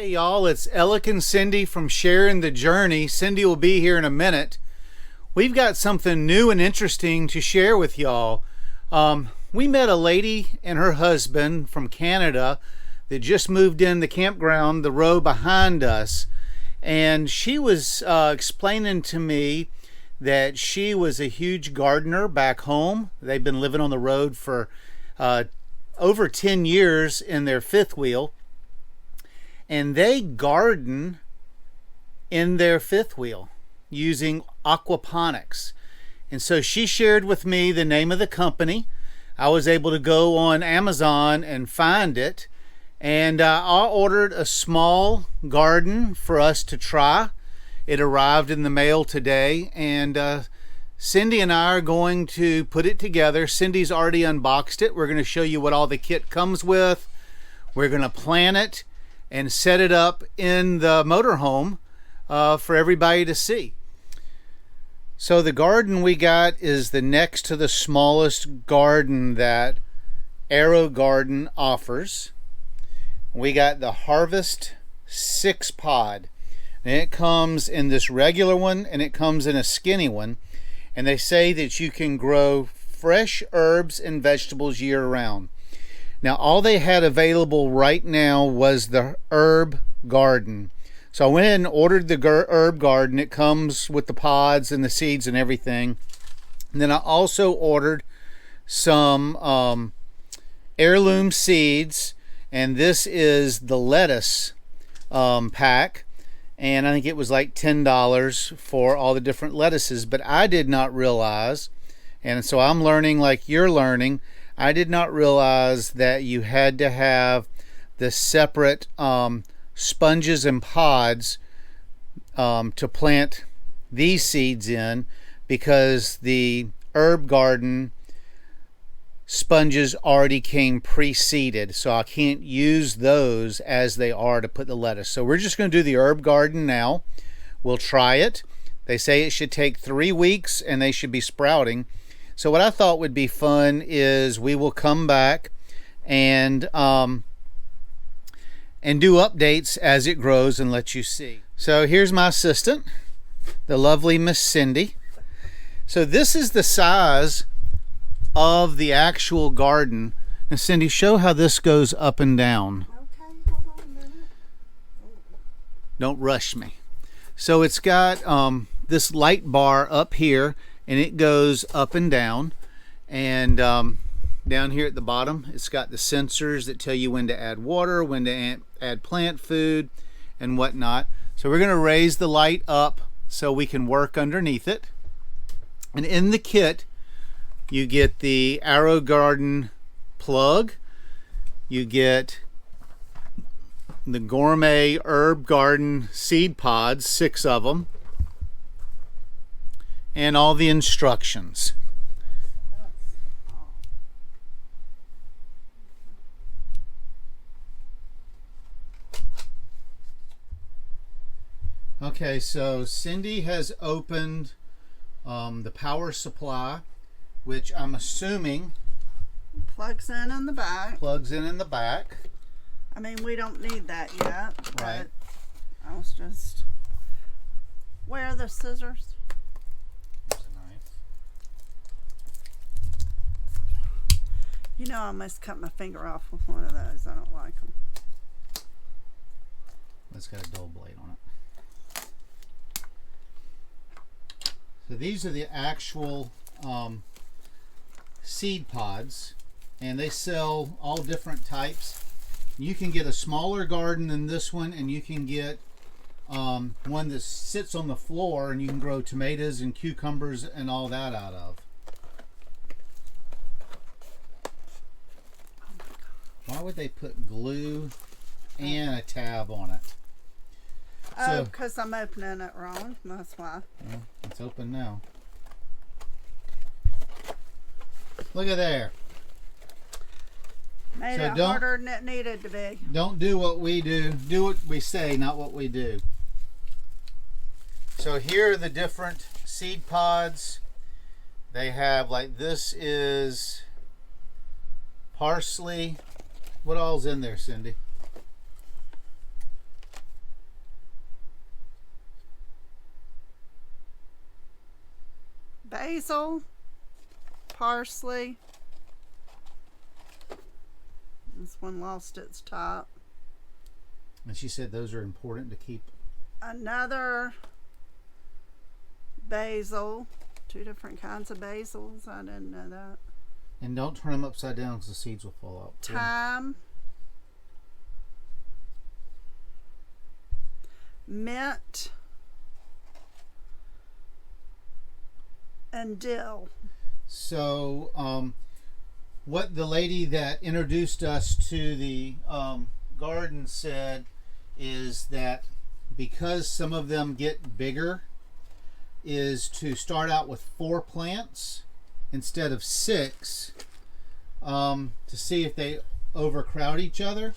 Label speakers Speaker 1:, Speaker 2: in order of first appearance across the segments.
Speaker 1: Hey y'all, it's Alec and Cindy from Sharing the Journey. Cindy will be here in a minute. We've got something new and interesting to share with y'all. We met a lady and her husband from Canada that just moved in the campground, the row behind us. And she was explaining to me that she was a huge gardener back home. They've been living on the road for over 10 years in their fifth wheel. And they garden in their fifth wheel using aquaponics. And so she shared with me the name of the company. I was able to go on Amazon and find it. And I ordered a small garden for us to try. It arrived in the mail today. And Cindy and I are going to put it together. Cindy's already unboxed it. We're going to show you what all the kit comes with. We're going to plant it and set it up in the motorhome for everybody to see. So the garden we got is the next to the smallest garden that AeroGarden offers. We got the Harvest 6 pod. And it comes in this regular one and it comes in a skinny one. And they say that you can grow fresh herbs and vegetables year round. Now, all they had available right now was the herb garden. So I went ahead and ordered the herb garden. It comes with the pods and the seeds and everything. And then I also ordered some heirloom seeds. And this is the lettuce pack. And I think it was like $10 for all the different lettuces. But I did not realize, and so I'm learning like you're learning, I did not realize that you had to have the separate sponges and pods to plant these seeds in, because the herb garden sponges already came pre-seeded, so I can't use those as they are to put the lettuce. So we're just going to do the herb garden now. We'll try it. They say it should take 3 weeks and they should be sprouting. So what I thought would be fun is we will come back and do updates as it grows and let you see. So here's my assistant, the lovely Miss Cindy. So this is the size of the actual garden. And Cindy, show how this goes up and down.
Speaker 2: Okay, hold on a minute.
Speaker 1: Don't rush me. So it's got this light bar up here, and it goes up and down. And down here at the bottom, it's got the sensors that tell you when to add water, when to add plant food, and whatnot. So we're going to raise the light up so we can work underneath it. And in the kit, you get the AeroGarden plug. You get the gourmet herb garden seed pods, 6 of them, and all the instructions. Okay, so Cindy has opened the power supply, which I'm assuming
Speaker 2: Plugs in the back.
Speaker 1: plugs in the back.
Speaker 2: I mean, we don't need that yet.
Speaker 1: Right.
Speaker 2: But I was just... Where are the scissors?
Speaker 1: There's a knife.
Speaker 2: You know, I must cut my finger off with one of those. I don't like them.
Speaker 1: It's got a dull blade on it. So these are the actual seed pods, and they sell all different types. You can get a smaller garden than this one, and you can get one that sits on the floor and you can grow tomatoes and cucumbers and all that out of. Why would they put glue and a tab on it?
Speaker 2: Oh, because I'm opening it wrong. That's why.
Speaker 1: Well, it's open now. Look at there.
Speaker 2: Made
Speaker 1: So
Speaker 2: it harder than it needed to be.
Speaker 1: Don't do what we do. Do what we say, not what we do. So here are the different seed pods. They have, like, this is parsley. What all's in there, Cindy?
Speaker 2: basil, parsley. This one lost its top.
Speaker 1: And she said those are important to keep.
Speaker 2: Another basil. 2 different kinds of basils. I didn't know that.
Speaker 1: And don't turn them upside down because the seeds will fall out.
Speaker 2: Thyme. Mint. And dill.
Speaker 1: So, what the lady that introduced us to the garden said is that because some of them get bigger, is to start out with 4 plants instead of 6 to see if they overcrowd each other.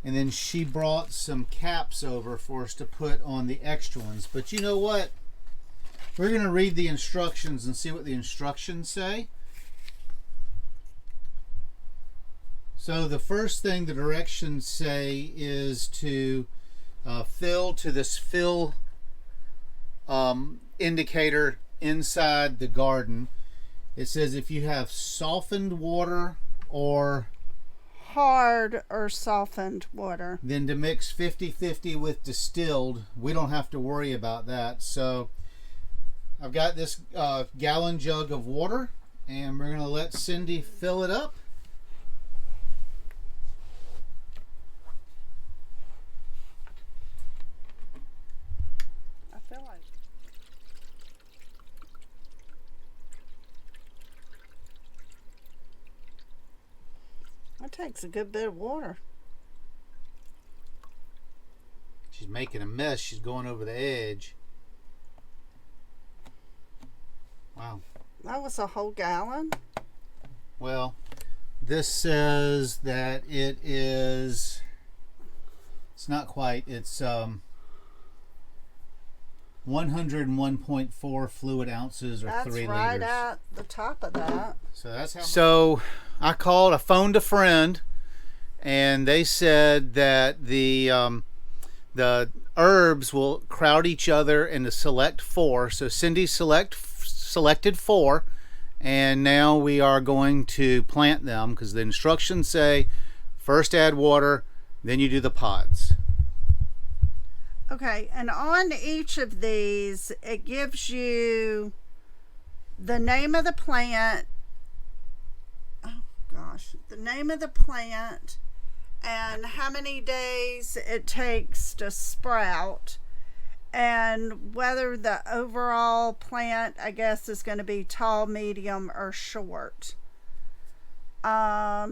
Speaker 1: And then she brought some caps over for us to put on the extra ones. But you know what? We're going to read the instructions and see what the instructions say. So the first thing the directions say is to fill to this fill indicator inside the garden. It says if you have softened water or
Speaker 2: hard or softened water,
Speaker 1: then to mix 50-50 with distilled. We don't have to worry about that. So I've got this gallon jug of water, and we're going to let Cindy fill it up.
Speaker 2: I feel like that takes a good bit of water.
Speaker 1: She's making a mess. She's going over the edge. Wow.
Speaker 2: That was a whole gallon.
Speaker 1: Well, this says that it is, it's not quite, it's 101.4 fluid ounces or
Speaker 2: That's
Speaker 1: 3 liters.
Speaker 2: right at the top of that.
Speaker 1: So that's how. So I phoned a friend, and they said that the herbs will crowd each other into select 4. So Cindy selected 4, and now we are going to plant them because the instructions say first add water, then you do the pods.
Speaker 2: Okay, and on each of these, it gives you the name of the plant. Oh gosh, the name of the plant and how many days it takes to sprout, and whether the overall plant, I guess, is going to be tall, medium, or short.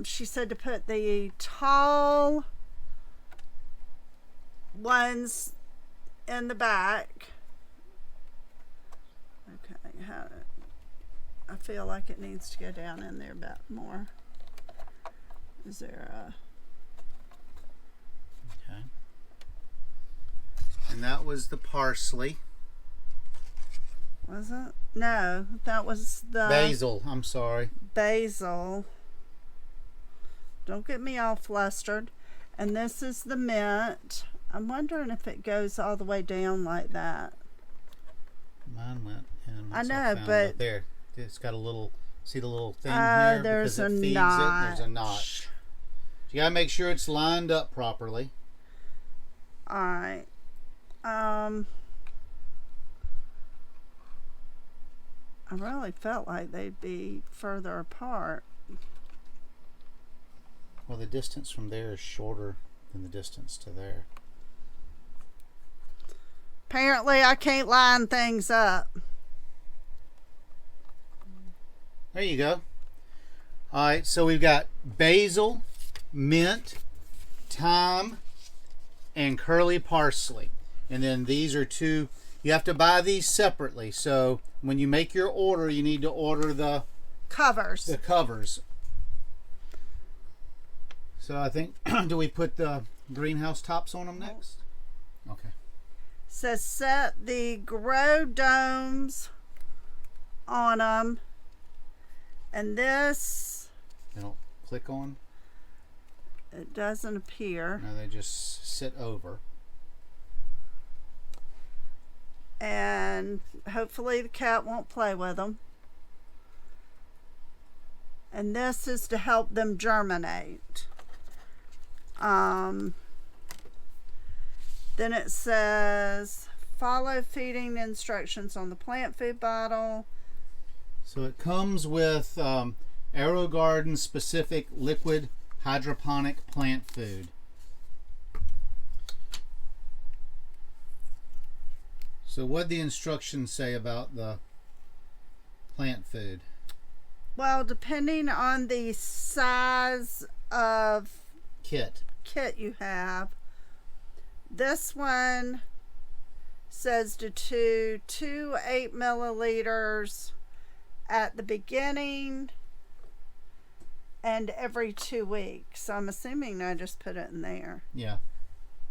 Speaker 2: She said to put the tall ones in the back. Okay, I feel like it needs to go down in there a bit more. Is there a...
Speaker 1: Okay. And that was the parsley.
Speaker 2: Was it? No, that was the...
Speaker 1: Basil, I'm sorry.
Speaker 2: Basil. Don't get me all flustered. And this is the mint. I'm wondering if it goes all the way down like that.
Speaker 1: Mine went in.
Speaker 2: I know, but...
Speaker 1: There, it's got a little... See the little thing here?
Speaker 2: There's
Speaker 1: because
Speaker 2: a
Speaker 1: it feeds
Speaker 2: notch.
Speaker 1: it. There's a notch. You gotta make sure it's lined up properly.
Speaker 2: Alright. I really felt like they'd be further apart.
Speaker 1: Well, the distance from there is shorter than the distance to there.
Speaker 2: Apparently, I can't line things up.
Speaker 1: There you go. Alright, so we've got basil, mint, thyme, and curly parsley. And then these are 2. You have to buy these separately. So when you make your order, you need to order the
Speaker 2: Covers.
Speaker 1: covers. So I think, do we put the greenhouse tops on them next? Okay.
Speaker 2: Says set the grow domes on them. And this,
Speaker 1: They don't click on.
Speaker 2: it doesn't appear.
Speaker 1: No, they just sit over.
Speaker 2: and hopefully the cat won't play with them. And this is to help them germinate. Then it says follow feeding instructions on the plant food bottle.
Speaker 1: So it comes with AeroGarden specific liquid hydroponic plant food. So what the instructions say about the plant food?
Speaker 2: Well, depending on the size of
Speaker 1: Kit
Speaker 2: you have, this one says to do 2 8 milliliters at the beginning and every 2 weeks. So I'm assuming I just put it in there.
Speaker 1: Yeah,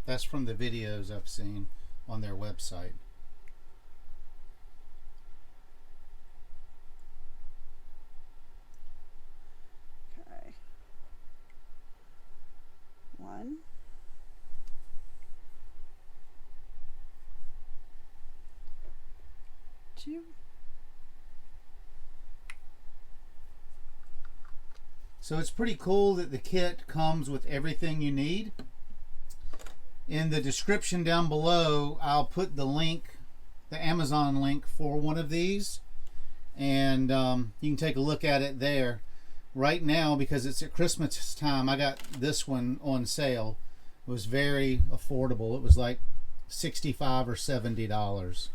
Speaker 1: that's from the videos I've seen on their website.
Speaker 2: Okay. 1. Two.
Speaker 1: So it's pretty cool that the kit comes with everything you need. In the description down below, I'll put the link, the Amazon link for one of these, and you can take a look at it there. Right now, because it's at Christmas time, I got this one on sale. It was very affordable. It was like $65 or $70.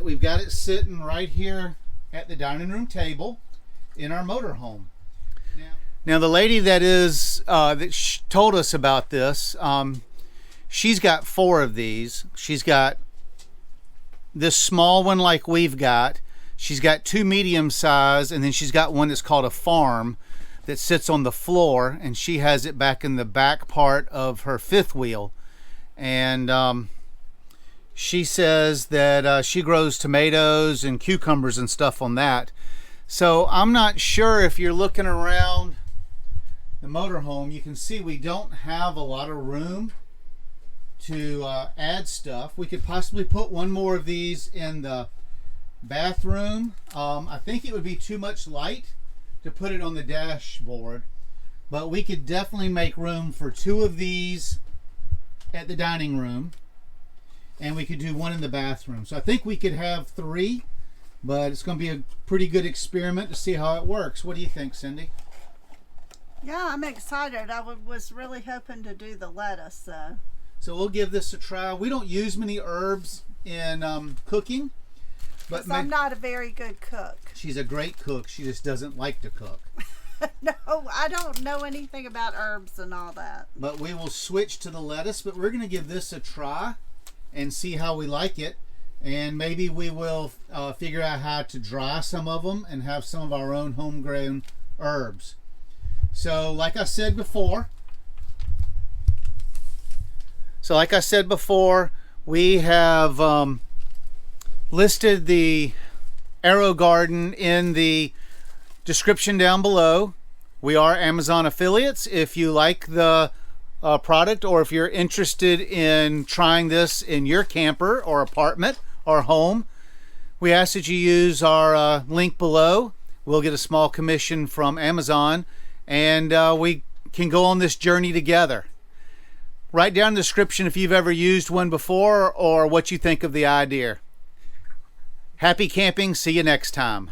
Speaker 1: We've got it sitting right here at the dining room table in our motorhome. Now the lady that told us about this, she's got 4 of these. She's got this small one like we've got. She's got 2 medium size, and then she's got one that's called a farm that sits on the floor, and she has it back in the back part of her 5th wheel. And she says that she grows tomatoes and cucumbers and stuff on that. So I'm not sure, if you're looking around the motorhome, you can see we don't have a lot of room to add stuff. We could possibly put one more of these in the bathroom. I think it would be too much light to put it on the dashboard, but we could definitely make room for 2 of these at the dining room, and we could do 1 in the bathroom. So I think we could have 3, but it's going to be a pretty good experiment to see how it works. What do you think, Cindy?
Speaker 2: Yeah, I'm excited. I was really hoping to do the lettuce.
Speaker 1: So we'll give this a try. We don't use many herbs in cooking, but
Speaker 2: I'm not a very good cook.
Speaker 1: She's a great cook. She just doesn't like to cook.
Speaker 2: No, I don't know anything about herbs and all that.
Speaker 1: But we will switch to the lettuce, but we're going to give this a try and see how we like it. And maybe we will figure out how to dry some of them and have some of our own homegrown herbs. So like I said before, we have listed the AeroGarden in the description down below. We are Amazon affiliates. If you like the product, or if you're interested in trying this in your camper or apartment or home, we ask that you use our link below. We'll get a small commission from Amazon, and we can go on this journey together. Write down in the description if you've ever used one before or what you think of the idea. Happy camping. See you next time.